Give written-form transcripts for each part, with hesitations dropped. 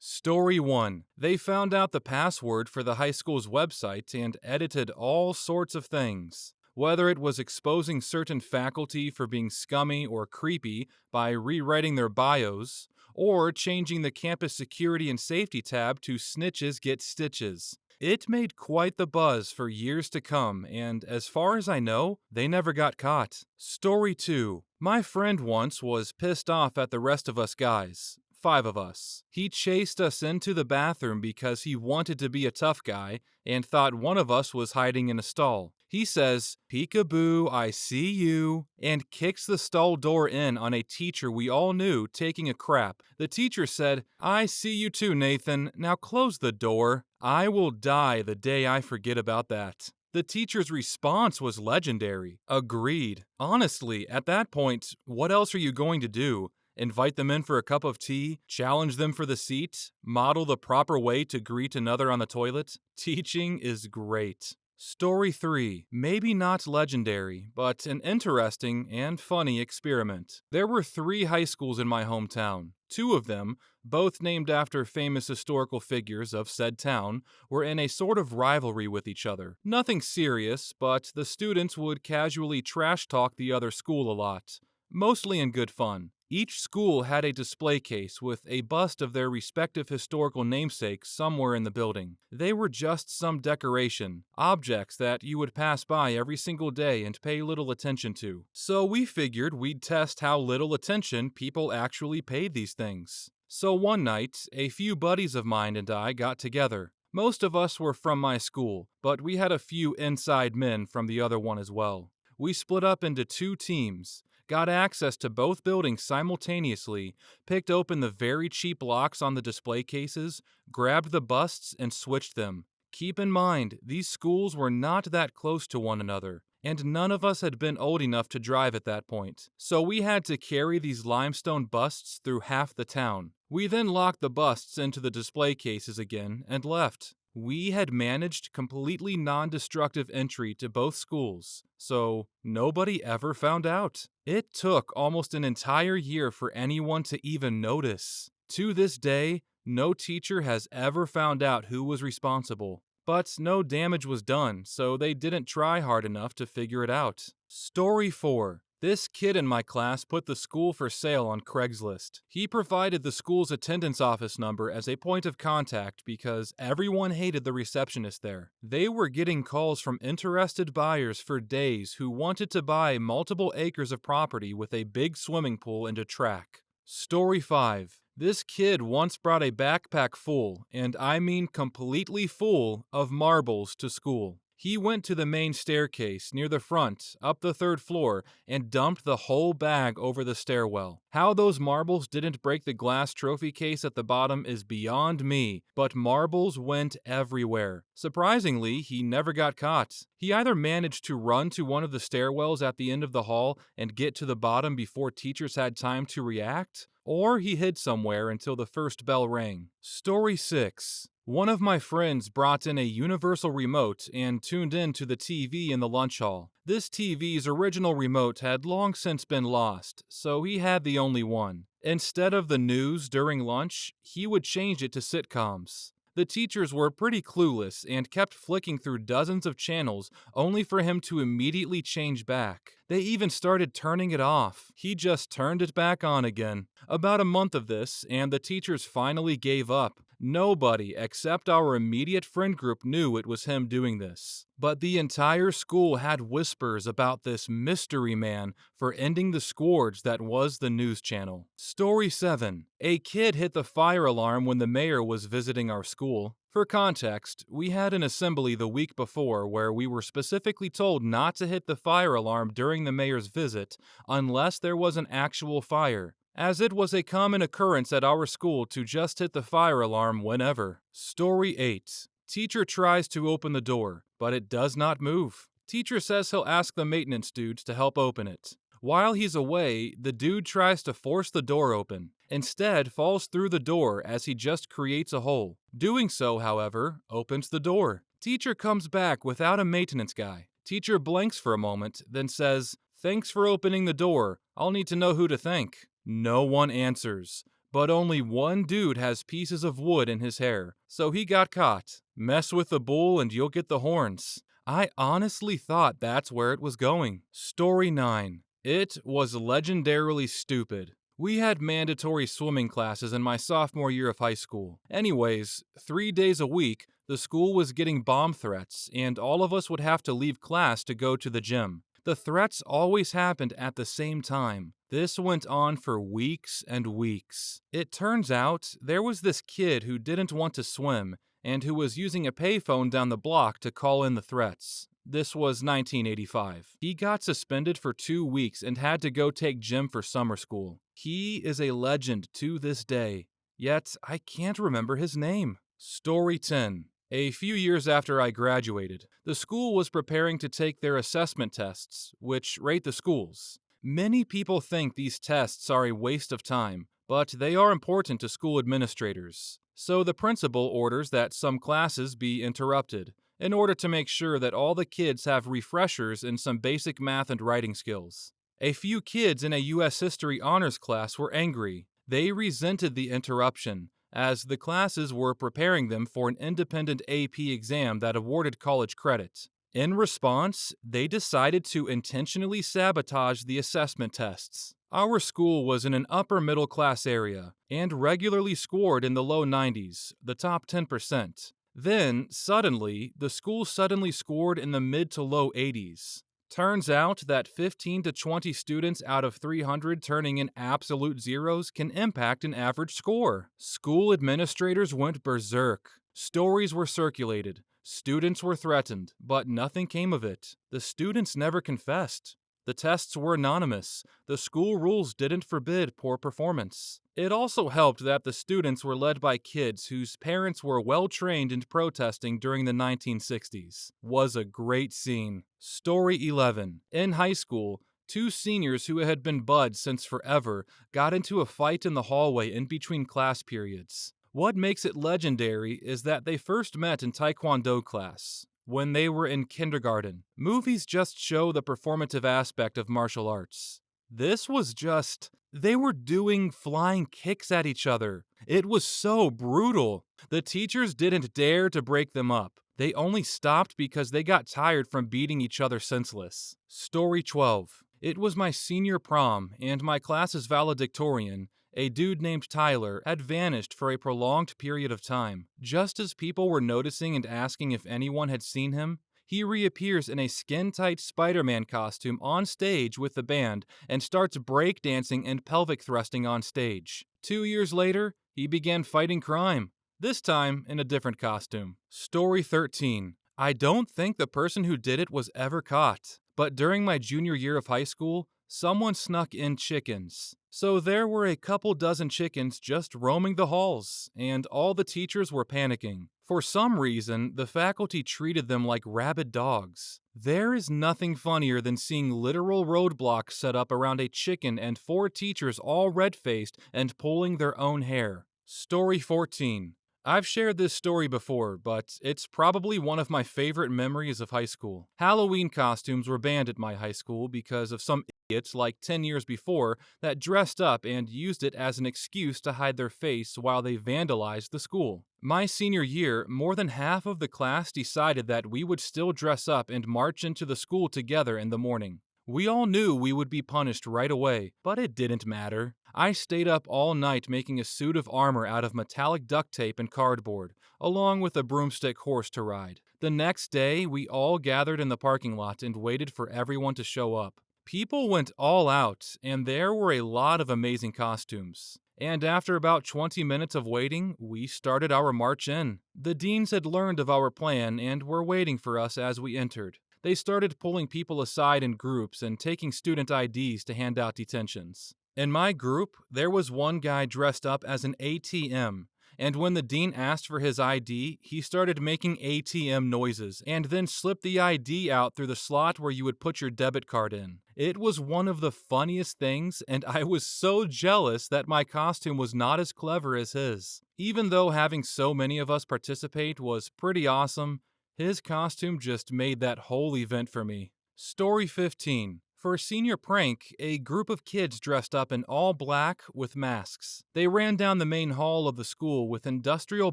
Story 1. They found out the password for the high school's website and edited all sorts of things. Whether it was exposing certain faculty for being scummy or creepy by rewriting their bios, or changing the campus security and safety tab to snitches get stitches. It made quite the buzz for years to come, and as far as I know, they never got caught. Story 2. My friend once was pissed off at the rest of us guys. 5 of us. He chased us into the bathroom because he wanted to be a tough guy and thought one of us was hiding in a stall. He says, "Peekaboo, I see you," and kicks the stall door in on a teacher we all knew taking a crap. The teacher said, "I see you too, Nathan. Now close the door." I will die the day I forget about that. The teacher's response was legendary. Agreed. Honestly, at that point, what else are you going to do? Invite them in for a cup of tea? Challenge them for the seat? Model the proper way to greet another on the toilet? Teaching is great. Story 3. Maybe not legendary, but an interesting and funny experiment. There were 3 high schools in my hometown. 2 of them, both named after famous historical figures of said town, were in a sort of rivalry with each other. Nothing serious, but the students would casually trash talk the other school a lot, mostly in good fun. Each school had a display case with a bust of their respective historical namesakes somewhere in the building. They were just some decoration, objects that you would pass by every single day and pay little attention to. So we figured we'd test how little attention people actually paid these things. So one night, a few buddies of mine and I got together. Most of us were from my school, but we had a few inside men from the other one as well. We split up into 2 teams, got access to both buildings simultaneously, picked open the very cheap locks on the display cases, grabbed the busts, and switched them. Keep in mind, these schools were not that close to one another, and none of us had been old enough to drive at that point. So we had to carry these limestone busts through half the town. We then locked the busts into the display cases again and left. We had managed completely non-destructive entry to both schools, so nobody ever found out. It took almost an entire year for anyone to even notice. To this day, no teacher has ever found out who was responsible. But no damage was done, so they didn't try hard enough to figure it out. Story 4. This kid in my class put the school for sale on Craigslist. He provided the school's attendance office number as a point of contact because everyone hated the receptionist there. They were getting calls from interested buyers for days who wanted to buy multiple acres of property with a big swimming pool and a track. Story 5. This kid once brought a backpack full, and I mean completely full, of marbles to school. He went to the main staircase near the front, up the 3rd floor, and dumped the whole bag over the stairwell. How those marbles didn't break the glass trophy case at the bottom is beyond me, but marbles went everywhere. Surprisingly, he never got caught. He either managed to run to one of the stairwells at the end of the hall and get to the bottom before teachers had time to react, or he hid somewhere until the first bell rang. Story 6. One of my friends brought in a universal remote and tuned in to the TV in the lunch hall. This TV's original remote had long since been lost, so he had the only one. Instead of the news during lunch, he would change it to sitcoms. The teachers were pretty clueless and kept flicking through dozens of channels only for him to immediately change back. They even started turning it off. He just turned it back on again. About a month of this, and the teachers finally gave up. Nobody except our immediate friend group knew it was him doing this. But the entire school had whispers about this mystery man for ending the scourge that was the news channel. Story 7. A kid hit the fire alarm when the mayor was visiting our school. For context, we had an assembly the week before where we were specifically told not to hit the fire alarm during the mayor's visit unless there was an actual fire, as it was a common occurrence at our school to just hit the fire alarm whenever. Story 8. Teacher tries to open the door, but it does not move. Teacher says he'll ask the maintenance dudes to help open it. While he's away, the dude tries to force the door open. Instead, falls through the door as he just creates a hole. Doing so, however, opens the door. Teacher comes back without a maintenance guy. Teacher blanks for a moment, then says, "Thanks for opening the door. I'll need to know who to thank." No one answers. but only one dude has pieces of wood in his hair, so he got caught. Mess with the bull and you'll get the horns. I honestly thought that's where it was going. Story 9. It was legendarily stupid. We had mandatory swimming classes in my sophomore year of high school. Anyways, 3 days a week, the school was getting bomb threats, and all of us would have to leave class to go to the gym. The threats always happened at the same time. This went on for weeks and weeks. It turns out there was this kid who didn't want to swim and who was using a payphone down the block to call in the threats. This was 1985. He got suspended for 2 weeks and had to go take gym for summer school. He is a legend to this day, yet I can't remember his name. Story 10. A few years after I graduated, the school was preparing to take their assessment tests, which rate the schools. Many people think these tests are a waste of time, but they are important to school administrators. So the principal orders that some classes be interrupted, in order to make sure that all the kids have refreshers in some basic math and writing skills. A few kids in a U.S. History honors class were angry. They resented the interruption, as the classes were preparing them for an independent AP exam that awarded college credit. In response, they decided to intentionally sabotage the assessment tests. Our school was in an upper middle class area and regularly scored in the low 90s, the top 10%. Then, suddenly, the school suddenly scored in the mid to low 80s. Turns out that 15 to 20 students out of 300 turning in absolute zeros can impact an average score. School administrators went berserk. Stories were circulated. Students were threatened, but nothing came of it. The students never confessed. The tests were anonymous. The school rules didn't forbid poor performance. It also helped that the students were led by kids whose parents were well trained in protesting during the 1960s. Was a great scene. Story 11. In high school, 2 seniors who had been buds since forever got into a fight in the hallway in between class periods. What makes it legendary is that they first met in Taekwondo class, when they were in kindergarten. Movies just show the performative aspect of martial arts. This was just, they were doing flying kicks at each other. It was so brutal. The teachers didn't dare to break them up. They only stopped because they got tired from beating each other senseless. Story 12. It was my senior prom, and my class's valedictorian, a dude named Tyler, had vanished for a prolonged period of time. Just as people were noticing and asking if anyone had seen him, he reappears in a skin-tight Spider-Man costume on stage with the band and starts breakdancing and pelvic thrusting on stage. 2 years later, he began fighting crime, this time in a different costume. Story 13. I don't think the person who did it was ever caught, but during my junior year of high school, someone snuck in chickens. So there were a couple dozen chickens just roaming the halls, and all the teachers were panicking. For some reason, the faculty treated them like rabid dogs. There is nothing funnier than seeing literal roadblocks set up around a chicken and 4 teachers all red-faced and pulling their own hair. Story 14. I've shared this story before, but it's probably one of my favorite memories of high school. Halloween costumes were banned at my high school because of some idiots like 10 years before that dressed up and used it as an excuse to hide their face while they vandalized the school. My senior year, more than half of the class decided that we would still dress up and march into the school together in the morning. We all knew we would be punished right away, but it didn't matter. I stayed up all night making a suit of armor out of metallic duct tape and cardboard, along with a broomstick horse to ride. The next day, we all gathered in the parking lot and waited for everyone to show up. People went all out, and there were a lot of amazing costumes. And after about 20 minutes of waiting, we started our march in. The deans had learned of our plan and were waiting for us as we entered. They started pulling people aside in groups and taking student IDs to hand out detentions. In my group, there was one guy dressed up as an ATM, and when the dean asked for his ID, he started making ATM noises and then slipped the ID out through the slot where you would put your debit card in. It was one of the funniest things, and I was so jealous that my costume was not as clever as his. Even though having so many of us participate was pretty awesome, his costume just made that whole event for me. Story 15. For a senior prank, a group of kids dressed up in all black with masks. They ran down the main hall of the school with industrial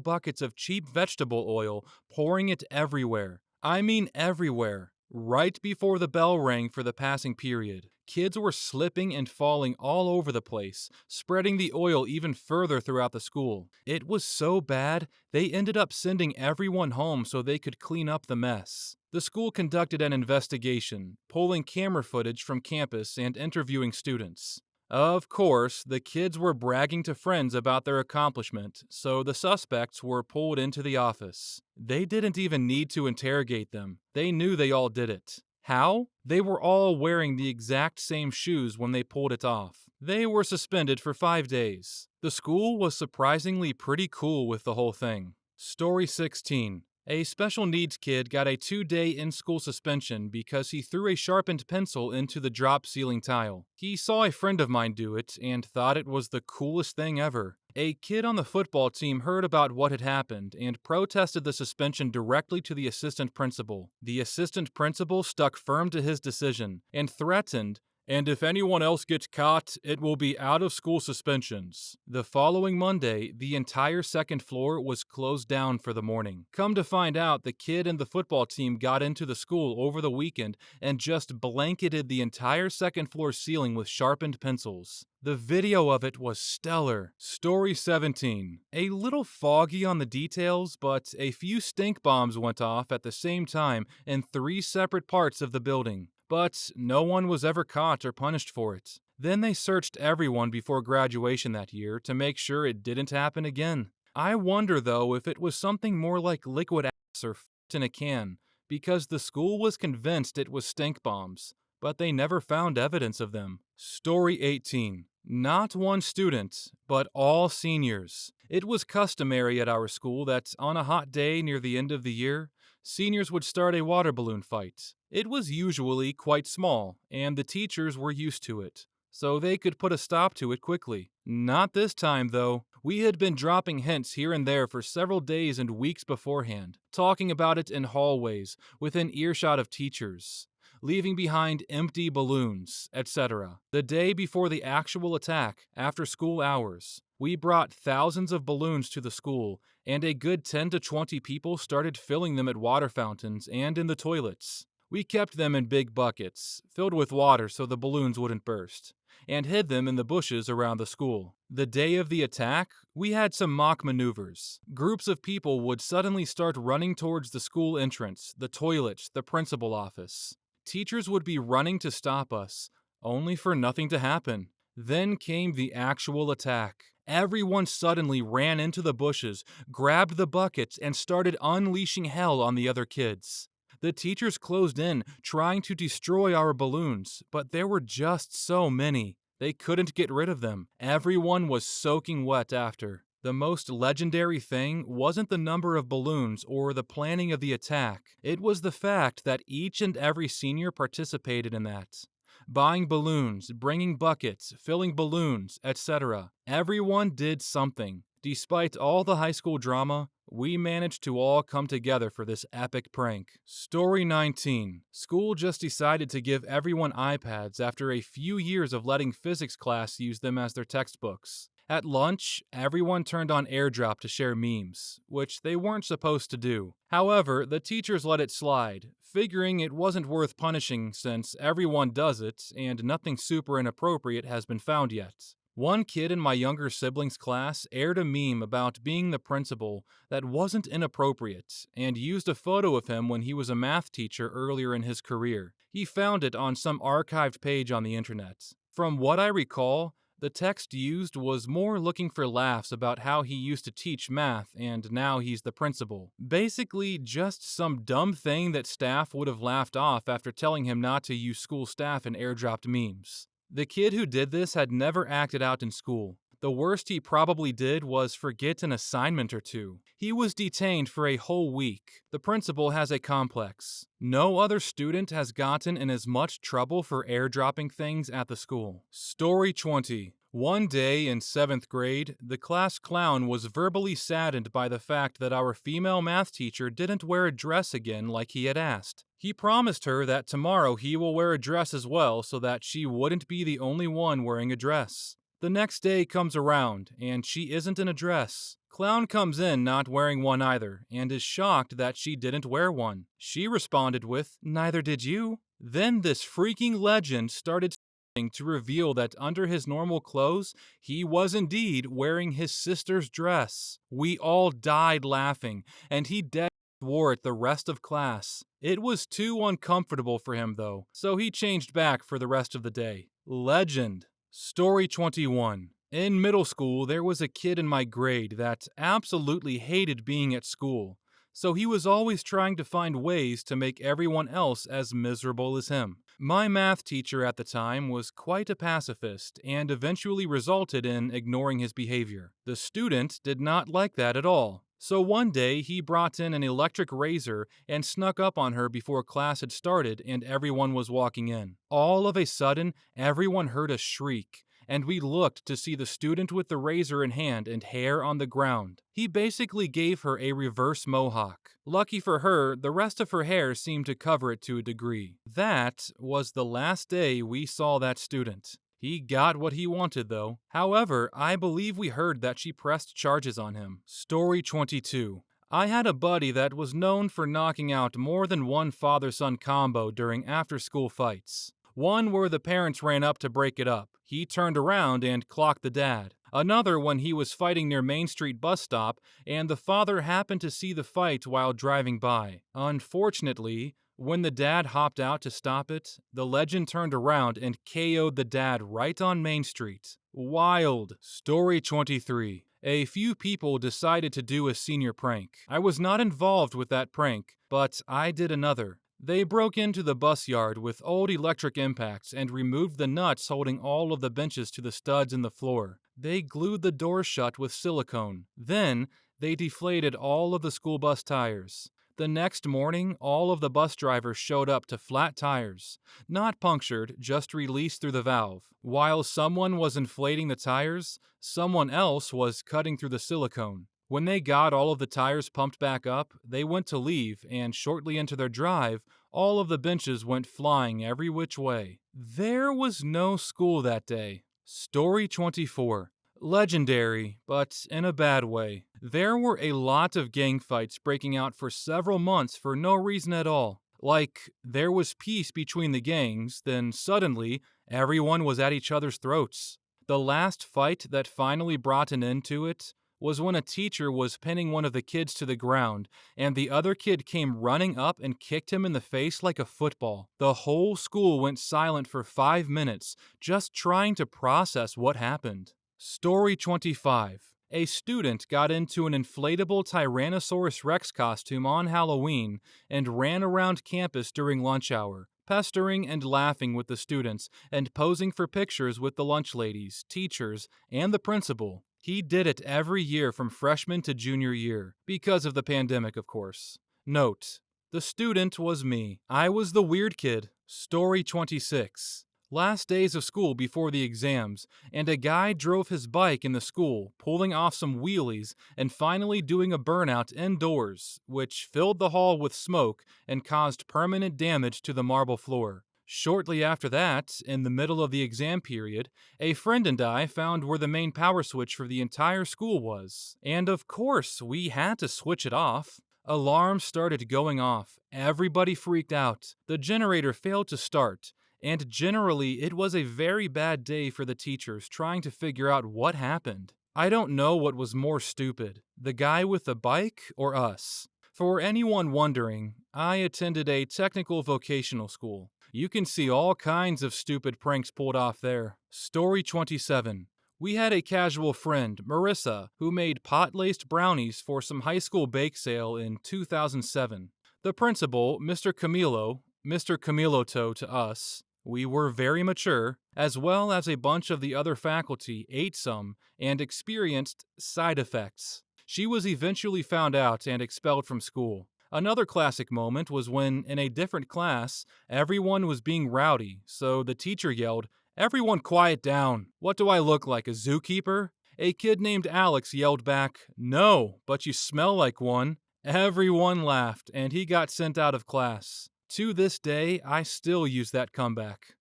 buckets of cheap vegetable oil, pouring it everywhere. I mean everywhere. Right before the bell rang for the passing period, kids were slipping and falling all over the place, spreading the oil even further throughout the school. It was so bad, they ended up sending everyone home so they could clean up the mess. The school conducted an investigation, pulling camera footage from campus and interviewing students. Of course, the kids were bragging to friends about their accomplishment, so the suspects were pulled into the office. They didn't even need to interrogate them. They knew they all did it. How? They were all wearing the exact same shoes when they pulled it off. They were suspended for 5 days. The school was surprisingly pretty cool with the whole thing. Story 16. A special needs kid got a 2-day in-school suspension because he threw a sharpened pencil into the drop ceiling tile. He saw a friend of mine do it and thought it was the coolest thing ever. A kid on the football team heard about what had happened and protested the suspension directly to the assistant principal. The assistant principal stuck firm to his decision and threatened, "And if anyone else gets caught, it will be out-of-school suspensions." The following Monday, the entire second floor was closed down for the morning. Come to find out, the kid and the football team got into the school over the weekend and just blanketed the entire second floor ceiling with sharpened pencils. The video of it was stellar. Story 17. A little foggy on the details, but a few stink bombs went off at the same time in 3 separate parts of the building. But no one was ever caught or punished for it. Then they searched everyone before graduation that year to make sure it didn't happen again. I wonder, though, if it was something more like liquid ass or in a can, because the school was convinced it was stink bombs, but they never found evidence of them. Story 18. Not one student, but all seniors. It was customary at our school that on a hot day near the end of the year, seniors would start a water balloon fight. It was usually quite small, and the teachers were used to it, so they could put a stop to it quickly. Not this time, though. We had been dropping hints here and there for several days and weeks beforehand, talking about it in hallways, within earshot of teachers, leaving behind empty balloons, etc. The day before the actual attack, after school hours, we brought thousands of balloons to the school, and a good 10 to 20 people started filling them at water fountains and in the toilets. We kept them in big buckets, filled with water so the balloons wouldn't burst, and hid them in the bushes around the school. The day of the attack, we had some mock maneuvers. Groups of people would suddenly start running towards the school entrance, the toilets, the principal office. Teachers would be running to stop us, only for nothing to happen. Then came the actual attack. Everyone suddenly ran into the bushes, grabbed the buckets, and started unleashing hell on the other kids. The teachers closed in, trying to destroy our balloons, but there were just so many. They couldn't get rid of them. Everyone was soaking wet after. The most legendary thing wasn't the number of balloons or the planning of the attack. It was the fact that each and every senior participated in that. Buying balloons, bringing buckets, filling balloons, etc. Everyone did something. Despite all the high school drama, we managed to all come together for this epic prank. Story 19. School just decided to give everyone iPads after a few years of letting physics class use them as their textbooks. At lunch, everyone turned on Airdropped to share memes, which they weren't supposed to do. However, the teachers let it slide, figuring it wasn't worth punishing since everyone does it and nothing super inappropriate has been found yet. One kid in my younger sibling's class aired a meme about being the principal that wasn't inappropriate and used a photo of him when he was a math teacher earlier in his career. He found it on some archived page on the internet. From what I recall, the text used was more looking for laughs about how he used to teach math and now he's the principal. Basically, just some dumb thing that staff would have laughed off after telling him not to use school staff in airdropped memes. The kid who did this had never acted out in school. The worst he probably did was forget an assignment or two. He was detained for a whole week. The principal has a complex. No other student has gotten in as much trouble for airdropping things at the school. Story 20. One day in 7th grade, the class clown was verbally saddened by the fact that our female math teacher didn't wear a dress again like he had asked. He promised her that tomorrow he will wear a dress as well so that she wouldn't be the only one wearing a dress. The next day comes around, and she isn't in a dress. Clown comes in not wearing one either, and is shocked that she didn't wear one. She responded with, "Neither did you." Then this freaking legend started to reveal that under his normal clothes, he was indeed wearing his sister's dress. We all died laughing, and he dead wore it the rest of class. It was too uncomfortable for him though, so he changed back for the rest of the day. Legend. Story 21. In middle school, there was a kid in my grade that absolutely hated being at school, so he was always trying to find ways to make everyone else as miserable as him. My math teacher at the time was quite a pacifist and eventually resulted in ignoring his behavior. The student did not like that at all. So one day he brought in an electric razor and snuck up on her before class had started and everyone was walking in. All of a sudden, everyone heard a shriek, and we looked to see the student with the razor in hand and hair on the ground. He basically gave her a reverse mohawk. Lucky for her, the rest of her hair seemed to cover it to a degree. That was the last day we saw that student. He got what he wanted though. However, I believe we heard that she pressed charges on him. Story 22. I had a buddy that was known for knocking out more than one father-son combo during after-school fights. One where the parents ran up to break it up. He turned around and clocked the dad. Another when he was fighting near Main Street bus stop and the father happened to see the fight while driving by. Unfortunately, when the dad hopped out to stop it, the legend turned around and KO'd the dad right on Main Street. Wild. Story 23. A few people decided to do a senior prank. I was not involved with that prank, but I did another. They broke into the bus yard with old electric impacts and removed the nuts holding all of the benches to the studs in the floor. They glued the door shut with silicone. Then, they deflated all of the school bus tires. The next morning, all of the bus drivers showed up to flat tires. Not punctured, just released through the valve. While someone was inflating the tires, someone else was cutting through the silicone. When they got all of the tires pumped back up, they went to leave, and shortly into their drive, all of the benches went flying every which way. There was no school that day. Story 24. Legendary, but in a bad way. There were a lot of gang fights breaking out for several months for no reason at all. Like, there was peace between the gangs, then suddenly, everyone was at each other's throats. The last fight that finally brought an end to it was when a teacher was pinning one of the kids to the ground, and the other kid came running up and kicked him in the face like a football. The whole school went silent for 5 minutes, just trying to process what happened. Story 25. A student got into an inflatable Tyrannosaurus Rex costume on Halloween and ran around campus during lunch hour, pestering and laughing with the students and posing for pictures with the lunch ladies, teachers, and the principal. He did it every year from freshman to junior year, because of the pandemic, of course. Note: the student was me. I was the weird kid. Story 26. Last days of school before the exams, and a guy drove his bike in the school, pulling off some wheelies and finally doing a burnout indoors, which filled the hall with smoke and caused permanent damage to the marble floor. Shortly after that, in the middle of the exam period, a friend and I found where the main power switch for the entire school was. And of course, we had to switch it off. Alarms started going off. Everybody freaked out. The generator failed to start. And generally, it was a very bad day for the teachers trying to figure out what happened. I don't know what was more stupid, the guy with the bike or us. For anyone wondering, I attended a technical vocational school. You can see all kinds of stupid pranks pulled off there. Story 27. We had a casual friend, Marissa, who made pot-laced brownies for some high school bake sale in 2007. The principal, Mr. Camiloto to us, we were very mature, as well as a bunch of the other faculty ate some and experienced side effects. She was eventually found out and expelled from school. Another classic moment was when, in a different class, everyone was being rowdy, so the teacher yelled, Everyone quiet down. What do I look like, a zookeeper? A kid named Alex yelled back, "No, but you smell like one." Everyone laughed, and he got sent out of class. To this day, I still use that comeback.